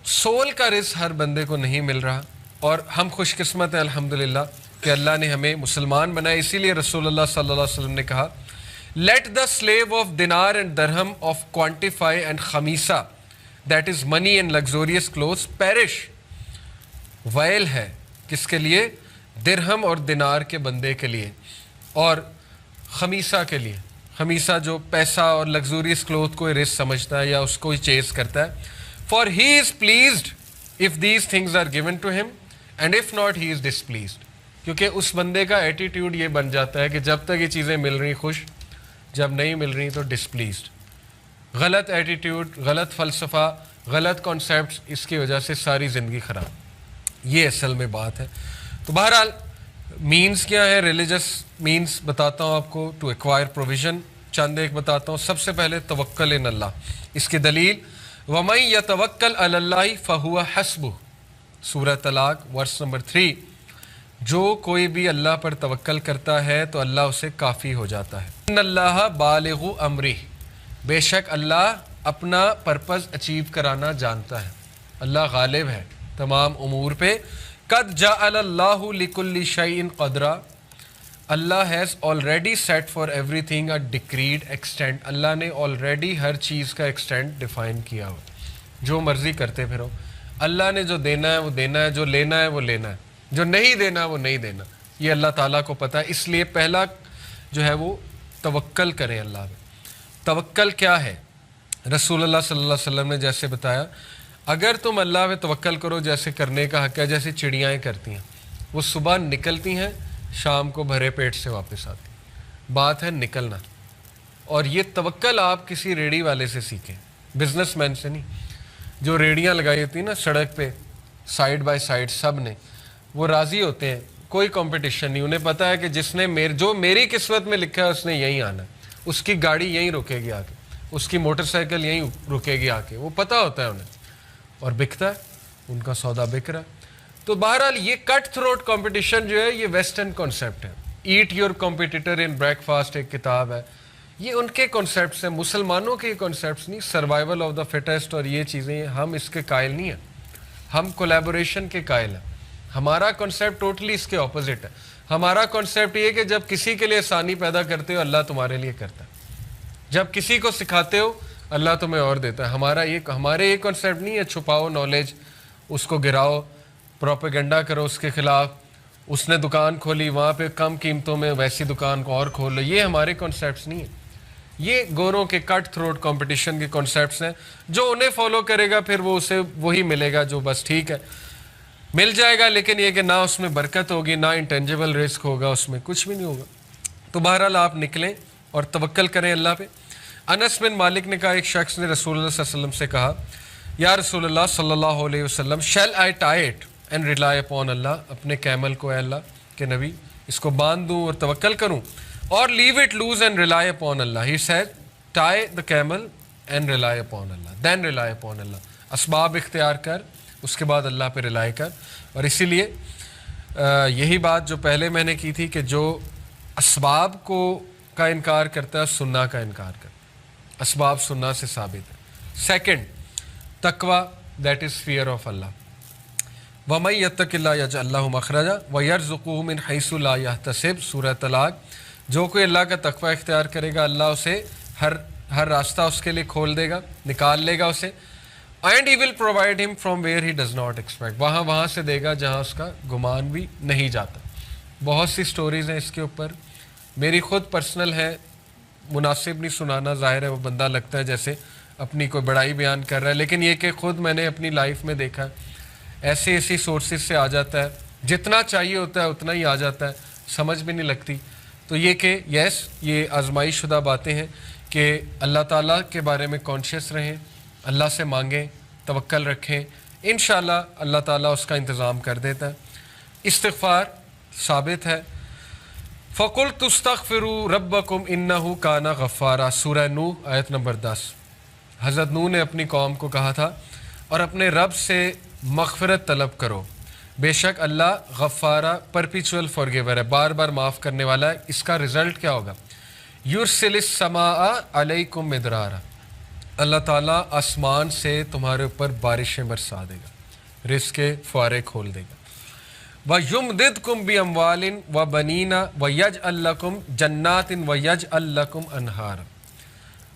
Soul का risk हर बंदे को नहीं मिल रहा, और हम खुशकिस्मत हैं अल्हम्दुलिल्लाह कि अल्लाह ने हमें मुसलमान बनाया। इसीलिए रसूलुल्लाह सल्लल्लाहु अलैहि वसल्लम ने कहा, लेट द स्लेव ऑफ दिनार एंड दरहम ऑफ क्वांटिफाई एंड खमीसा, that is money and luxurious clothes, perish. वैल है किसके लिए? दिरहम और दिनार के बंदे के लिए, और खमीसा के लिए। खमीसा जो पैसा और लग्जूरियस क्लोथ को रिस्क समझता है या उसको ही चेस करता है। For he is pleased if these things are given to him and if not he is displeased. क्योंकि उस बंदे का एटीट्यूड ये बन जाता है कि जब तक ये चीज़ें मिल रही खुश, जब नहीं मिल रही तो डिसप्लीज्ड। गलत एटीट्यूड, गलत फ़लसफ़ा, गलत कॉन्सेप्ट, इसकी वजह से सारी ज़िंदगी ख़राब। ये असल में बात है। तो बहरहाल मीन्स क्या है? रिलीजियस मीन्स बताता हूँ आपको, टू एक्वायर प्रोविज़न। चंद एक बताता हूँ। सबसे पहले तवक्कल इन अल्लाह। इसकी दलील, वमन यतवक्कल अलल्लाहि फहुवा हस्बुह, सूरह तलाक वर्स नंबर 3। जो कोई भी अल्लाह पर तवक्कल करता है तो अल्लाह उसे काफ़ी हो जाता है। इन्नल्लाह बालिगु अमरी, बेशक अल्लाह अपना पर्पज़ अचीव कराना जानता है। अल्लाह गालिब है तमाम उमूर पे। कद जअलल्लाहु लिकुल्लि शैइन क़दरा, Allah has already set for everything a decreed extent. Allah ने ऑलरेडी हर चीज़ का एक्सटेंट डिफ़ाइन किया हो। जो मर्ज़ी करते फिरो, अल्लाह ने जो देना है वो देना है, जो लेना है वो लेना है, जो नहीं देना वो नहीं देना। ये अल्लाह ताला को पता है। इसलिए पहला जो है वो तवक्कल करें अल्लाह पे। तवक्कल क्या है? रसूलुल्लाह सल्लल्लाहु अलैहि वसल्लम ने जैसे बताया, अगर तुम अल्लाह पे तवक्कल करो, जैसे करने का हक़ है, जैसे चिड़ियाएँ करती हैं, वो सुबह निकलती हैं, शाम को भरे पेट से वापस आती। बात है निकलना। और ये तवक्कल आप किसी रेडी वाले से सीखें, बिजनेसमैन से नहीं। जो रेडियाँ लगाई होती हैं ना सड़क पे, साइड बाय साइड, सब ने वो राज़ी होते हैं, कोई कंपटीशन नहीं। उन्हें पता है कि जिसने जो मेरी किस्मत में लिखा है उसने यहीं आना है, उसकी गाड़ी यहीं रुकेगी आके, उसकी मोटरसाइकिल यहीं रुकेगी आके, वो पता होता है उन्हें, और बिकता है, उनका सौदा बिक रहा है। तो बहरहाल ये कट थ्रोट कंपटीशन जो है ये वेस्टर्न कॉन्सेप्ट है। Eat your competitor in breakfast एक किताब है, ये उनके कॉन्सेप्ट्स हैं, मुसलमानों के कॉन्सेप्ट्स नहीं। सर्वाइवल ऑफ द फिटेस्ट और ये चीज़ें, हम इसके कायल नहीं हैं, हम कोलैबोरेशन के कायल हैं। हमारा कॉन्सेप्ट टोटली इसके ऑपोजिट है। हमारा कॉन्सेप्ट ये कि जब किसी के लिए आसानी पैदा करते हो अल्लाह तुम्हारे लिए करता है, जब किसी को सिखाते हो अल्लाह तुम्हें और देता है। हमारे ये कॉन्सेप्ट नहीं है छुपाओ नॉलेज, उसको गिराओ, प्रोपेगेंडा करो उसके खिलाफ, उसने दुकान खोली वहाँ पे कम कीमतों में वैसी दुकान को और खोल लो। ये हमारे कॉन्सेप्ट्स नहीं है, ये गोरों के कट थ्रोट कंपटीशन के कॉन्सेप्ट्स हैं। जो उन्हें फॉलो करेगा फिर वो उसे वही मिलेगा जो बस ठीक है मिल जाएगा, लेकिन ये कि ना उसमें बरकत होगी, ना इंटेंजिबल रिस्क होगा, उसमें कुछ भी नहीं होगा। तो बहरहाल आप निकलें और तवक्कल करें अल्लाह पे। अनस बिन मालिक ने कहा, एक शख्स ने रसूलुल्लाह सल्लल्लाहु अलैहि वसल्लम से कहा, या रसूलुल्लाह सल्लल्लाहु अलैहि वसल्लम, shall I tie it and rely upon Allah, अपने कैमल को अल्लाह के नबी इसको बांध दूँ और तवक्कल करूँ, और leave it loose and rely upon Allah. He said tie the camel and rely upon Allah, then rely upon Allah. असबाब इख्तियार कर, उसके बाद अल्लाह पे रिलाई कर। और इसीलिए यही बात जो पहले मैंने की थी कि जो असबाब को का इनकार करता है सुन्ना का इनकार कर, असबाब सुन्ना से साबित है। सेकंड तकवा, दैट इज़ फियर ऑफ अल्लाह। वमन यत्तकिल्लाह यजअल लहु मखरजा व यरज़ुक़हु मिन हैसु ला यहतसिब, सूरह तलाक। जो कोई अल्लाह का तकवा इख्तियार करेगा अल्लाह उसे हर रास्ता उसके लिए खोल देगा, निकाल लेगा उसे। And he will provide him from where he does not expect, वहाँ से देगा जहाँ उसका गुमान भी नहीं जाता। बहुत सी स्टोरीज़ हैं इसके ऊपर, मेरी ख़ुद पर्सनल है, मुनासिब नहीं सुनाना, ज़ाहिर है वो बंदा लगता है जैसे अपनी कोई बड़ाई बयान कर रहा है, लेकिन ये कि ख़ुद मैंने अपनी लाइफ में देखा है, ऐसी सोर्सेज से आ जाता है, जितना चाहिए होता है उतना ही आ जाता है, समझ भी नहीं लगती। तो ये कि यस, ये आजमाइश शुदा बातें हैं कि अल्लाह ताला के बारे में कॉन्शियस रहें, अल्लाह से मांगें, तवक्कल रखें, इंशाअल्लाह अल्लाह ताला उसका इंतज़ाम कर देता है। इस्तिग़फ़ार साबित है, फ़कुल तुस्तग़फ़िरू रब्बकुम इन्नहु काना गफ़्फ़ारा, सूरह नूह आयत नंबर 10। हज़रत नूह ने अपनी कौम को कहा था, और अपने रब से मग़फ़िरत तलब करो, बेशक अल्लाह गफ़्फ़ारा परपिचुअल फॉरगिवर है, बार बार माफ़ करने वाला है। इसका रिज़ल्ट क्या होगा? युरसिलिस समा अलैकुम मिदरारा, अल्लाह ताला आसमान से तुम्हारे ऊपर बारिशें बरसा देगा, रिज़्क़ के फुआरे खोल देगा। व युमदिदकुम बि अमवालिन व बनीना व यजअल लकुम जन्नातिन व यजअल लकुम अनहार।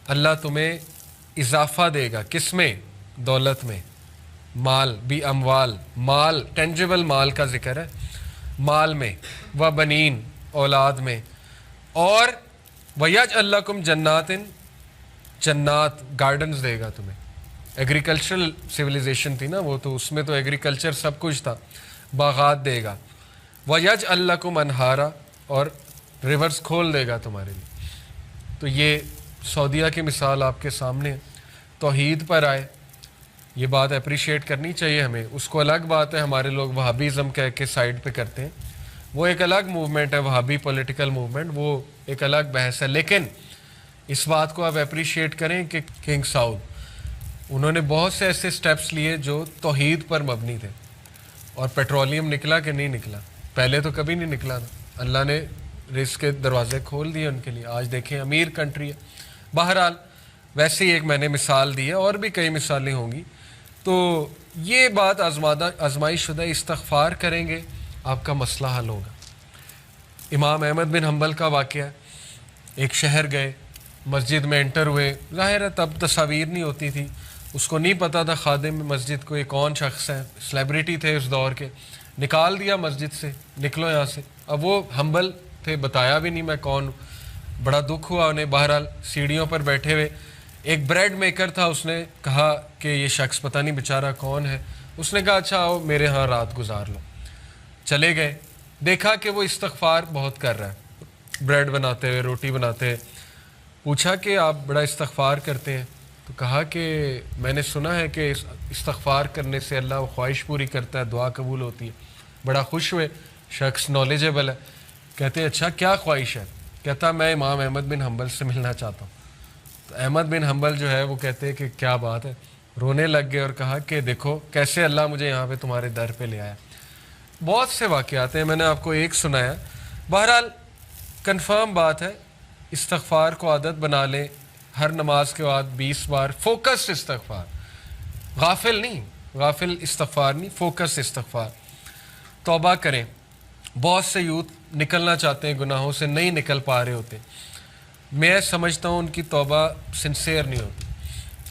अल्लाह तुम्हें इजाफ़ा देगा, किसमें? दौलत में, माल भी अमवाल, माल टेंजिबल माल का जिक्र है, माल में, व बनीन औलाद में, और व यजअल लकुम जन्नातिन, जन्नात गार्डन्स देगा तुम्हें। एग्रीकल्चरल सिविलाइजेशन थी ना वो, तो उसमें तो एग्रीकल्चर सब कुछ था, बागात देगा। व यजअल लकुम अनहारा, और रिवर्स खोल देगा तुम्हारे लिए। तो ये सऊदीया की मिसाल आपके सामने है। तौहीद पर आए, ये बात अप्रिशिएट करनी चाहिए हमें। उसको अलग बात है, हमारे लोग वहाबीज़म कह के साइड पे करते हैं, वो एक अलग मूवमेंट है, वहाबी पॉलिटिकल मूवमेंट, वो एक अलग बहस है। लेकिन इस बात को आप अप्रिशिएट करें कि किंग साउद, उन्होंने बहुत से ऐसे स्टेप्स लिए जो तौहीद पर मबनी थे, और पेट्रोलियम निकला कि नहीं निकला? पहले तो कभी नहीं निकला था। अल्लाह ने रिस्क के दरवाजे खोल दिए उनके लिए, आज देखें अमीर कंट्री है। बहरहाल वैसे ही एक मैंने मिसाल दी है, और भी कई मिसालें होंगी। तो ये बात आजमाइश शुदा, इस्तग़फ़ार करेंगे आपका मसला हल होगा। इमाम अहमद बिन हम्बल का वाक़या, एक शहर गए, मस्जिद में एंटर हुए, ज़ाहिर है तब तस्वीर नहीं होती थी, उसको नहीं पता था खादिम मस्जिद को ये कौन शख्स है, सेलिब्रिटी थे उस दौर के, निकाल दिया मस्जिद से, निकलो यहाँ से। अब वो हम्बल थे, बताया भी नहीं मैं कौन हूँ, बड़ा दुख हुआ उन्हें। बहरहाल सीढ़ियों पर बैठे हुए एक ब्रेड मेकर था, उसने कहा कि ये शख्स पता नहीं बेचारा कौन है। उसने कहा अच्छा आओ मेरे यहाँ रात गुजार लो। चले गए, देखा कि वो इस्तग़फ़ार बहुत कर रहा है, ब्रेड बनाते हुए, रोटी बनाते हुए। पूछा कि आप बड़ा इस्तग़फ़ार करते हैं? तो कहा कि मैंने सुना है कि इस्तग़फ़ार करने से अल्लाह वो ख्वाहिश पूरी करता है, दुआ कबूल होती है। बड़ा खुश हुए, शख्स नॉलेजेबल है। कहते अच्छा क्या ख्वाहिश है? कहता मैं इमाम अहमद बिन हम्बल से मिलना चाहता हूँ। तो अहमद बिन हम्बल जो है वो कहते हैं कि क्या बात है, रोने लग गए और कहा कि देखो कैसे अल्लाह मुझे यहाँ पे तुम्हारे दर पे ले आया। बहुत से वाक़यात हैं, मैंने आपको एक सुनाया। बहरहाल कंफर्म बात है, इस्तग़फ़ार को आदत बना लें, हर नमाज के बाद 20 बार फोकस्ड इस्तग़फ़ार, गाफिल नहीं, गाफिल इस्तग़फ़ार नहीं, फोकस इस्तग़फ़ार। तौबा करें। बहुत से यूथ निकलना चाहते हैं गुनाहों से, नहीं निकल पा रहे होते। मैं समझता हूँ उनकी तौबा सिंसेयर नहीं होती,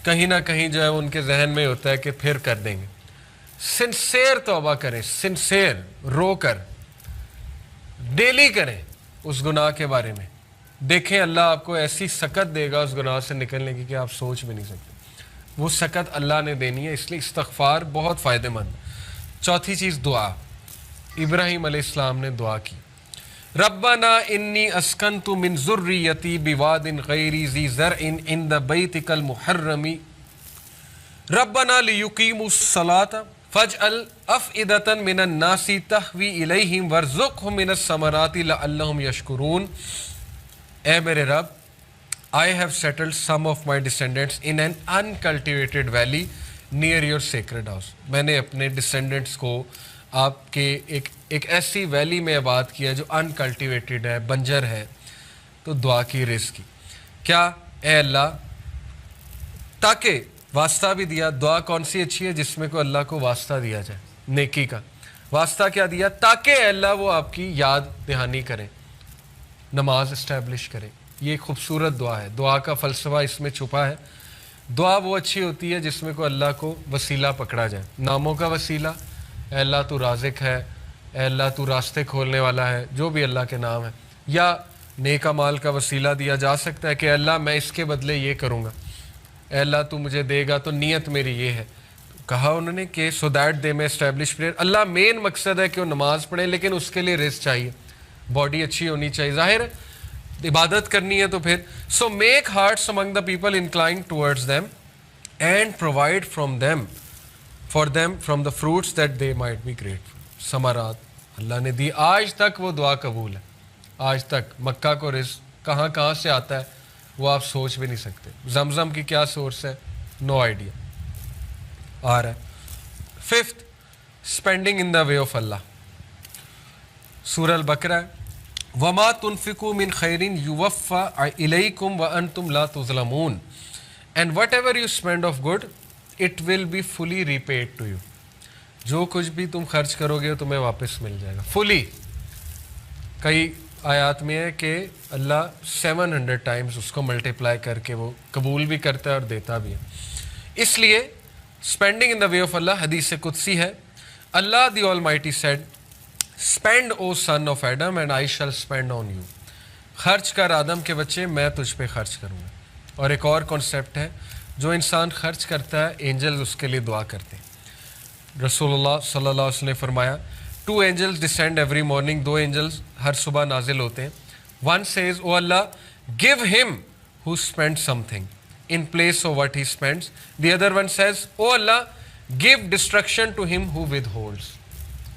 कहीं ना कहीं जो है उनके जहन में होता है कि फिर कर देंगे। सिंसेयर तौबा करें, सिंसेयर रो कर, डेली करें उस गुनाह के बारे में। देखें अल्लाह आपको ऐसी सकत देगा उस गुनाह से निकलने की कि आप सोच भी नहीं सकते। वो सकत अल्लाह ने देनी है, इसलिए इस्तग़फ़ार बहुत फ़ायदेमंद। चौथी चीज़ दुआ। इब्राहीम अलैहिस्सलाम ने दुआ की, रब्बना इन्नी अस्कनतु मिन ज़ुर्रियती बिवादिन गैरी ज़ी ज़रइन इंद बैतिकल मुहर्रमी रब्बना लियुकीमुस सलाता फजअल अफ़इदतन मिनन नासी तहवी इलैहिम वरज़ुक़हुम मिनस समराति लअल्लहुम यशकुरून। ए मेरे रब, I have settled some of my descendants in an uncultivated valley near your sacred house। मैंने अपने डिसेंडेंट्स को आपके एक ऐसी वैली में आबाद किया जो अनकल्टिवेटेड है, बंजर है। तो दुआ की, रिज़्क़ की। क्या? ए अल्लाह, ताकि वास्ता भी दिया। दुआ कौन सी अच्छी है? जिसमें को अल्लाह को वास्ता दिया जाए, नेकी का वास्ता। क्या दिया? ताकि अल्लाह वो आपकी याद दहानी करें, नमाज इस्टेब्लिश करें। ये खूबसूरत दुआ है, दुआ का फ़लसफ़ा इसमें छुपा है। दुआ वो अच्छी होती है जिसमें को अल्लाह को वसीला पकड़ा जाए, नामों का वसीला। ए अल्लाह तू राज़िक है, ए अल्लाह तू रास्ते खोलने वाला है, जो भी अल्लाह के नाम है। या नेक माल का वसीला दिया जा सकता है कि अल्लाह मैं इसके बदले ये करूँगा, ए अल्लाह तू मुझे देगा तो नीयत मेरी ये है। तो कहा उन्होंने कि सो दैट दे में एस्टैब्लिश प्रेयर। अल्लाह मेन मकसद है कि वो नमाज पढ़े, लेकिन उसके लिए रिज़्क़ चाहिए, बॉडी अच्छी होनी चाहिए। ज़ाहिर है इबादत करनी है तो फिर so make hearts among the people incline towards them and provide from them for them from the fruits that they might be grateful. समारात अल्लाह ने दी, आज तक वो दुआ कबूल है। आज तक मक्का को रिज़्क़ कहाँ कहाँ से आता है वो आप सोच भी नहीं सकते। जमजम की क्या सोर्स है, नो आइडिया आ रहा है। Fifth, spending in the way of Allah. सूरह अल बकरा, वमा तुनफिकू मिन खैरिन युवफ़ा इलैकुम व अंतुम ला तुज़लमून। And whatever you spend of good it will be fully repaid to you. जो कुछ भी तुम खर्च करोगे वो तुम्हें वापस मिल जाएगा फुली। कई आयात में है कि अल्लाह 700 टाइम्स उसको मल्टीप्लाई करके वो कबूल भी करता है और देता भी है। इसलिए spending in the way of Allah हदीस कुदसी है, Allah the almighty said spend O son of Adam and I shall spend on you. खर्च कर आदम के बच्चे, मैं तुझ पे खर्च करूँगा। और एक और कॉन्सेप्ट है, जो इंसान खर्च करता है एंजल्स उसके लिए दुआ करते हैं। रसूलुल्लाह सल्लल्लाहु अलैहि वसल्लम ने फरमाया 2 angels descend every morning, 2 angels हर सुबह नाजिल होते हैं। One says O Allah give him who spend something in place of what he spends, the other one says O Allah give destruction to him who withholds.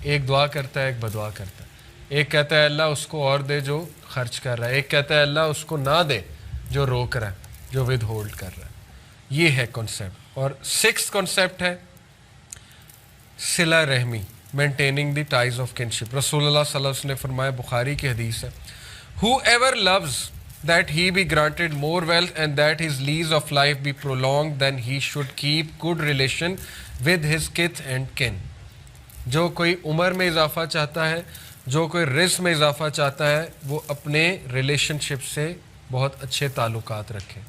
एक दुआ करता है, एक बदुआ करता है। एक कहता है अल्लाह उसको और दे जो खर्च कर रहा है, एक कहता है अल्लाह उसको ना दे जो रोक रहा है, जो विद होल्ड कर रहा है। ये है कॉन्सेप्ट। और 6th कॉन्सेप्ट है सिला रहमी, maintaining the ties of kinship. रसूलुल्लाह सल्लल्लाहु अलैहि वसल्लम ने फरमाया, बुखारी की हदीस है, whoever loves that he be granted more wealth and that his lease of life be prolonged, then he should keep good relation with his kith and kin। जो कोई उम्र में इजाफा चाहता है, जो कोई रिस्क में इजाफा चाहता है, वो अपने रिलेशनशिप से बहुत अच्छे ताल्लुकात रखे,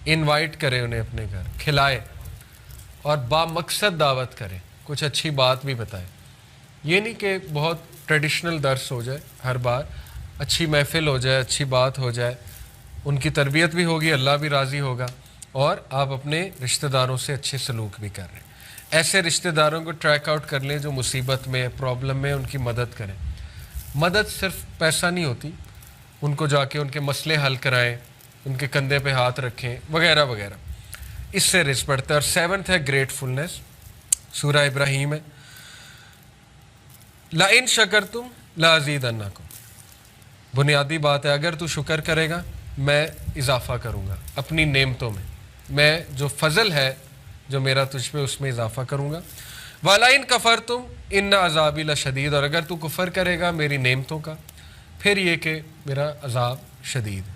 इनवाइट करे उन्हें अपने घर, खिलाए और बामकसद दावत करे, कुछ अच्छी बात भी बताए। ये नहीं कि बहुत ट्रेडिशनल दर्स हो जाए, हर बार अच्छी महफिल हो जाए, अच्छी बात हो जाए, उनकी तरबियत भी होगी, अल्लाह भी राज़ी होगा और आप अपने रिश्तेदारों से अच्छे सलूक भी कर रहे हैं। ऐसे रिश्तेदारों को ट्रैक आउट कर लें जो मुसीबत में, प्रॉब्लम में, उनकी मदद करें। मदद सिर्फ पैसा नहीं होती, उनको जाके उनके मसले हल कराएं, उनके कंधे पे हाथ रखें वगैरह वगैरह, इससे रिस्क बढ़ता है। और 7th है ग्रेटफुलनेस, सूरह इब्राहीम है, ला इन शकरतुम ला अज़ीदन्नकुम। बुनियादी बात है, अगर तू शुक्र करेगा मैं इजाफा करूँगा अपनी नेमतों में, मैं जो फजल है जो मेरा तुझ पे उसमें इजाफा करूँगा। वाला इन कफ़र तुम इन्ना अज़ाबी लशदीद, और अगर तू कुफर करेगा मेरी नेमतों का, फिर ये कि मेरा अज़ाब शदीद है।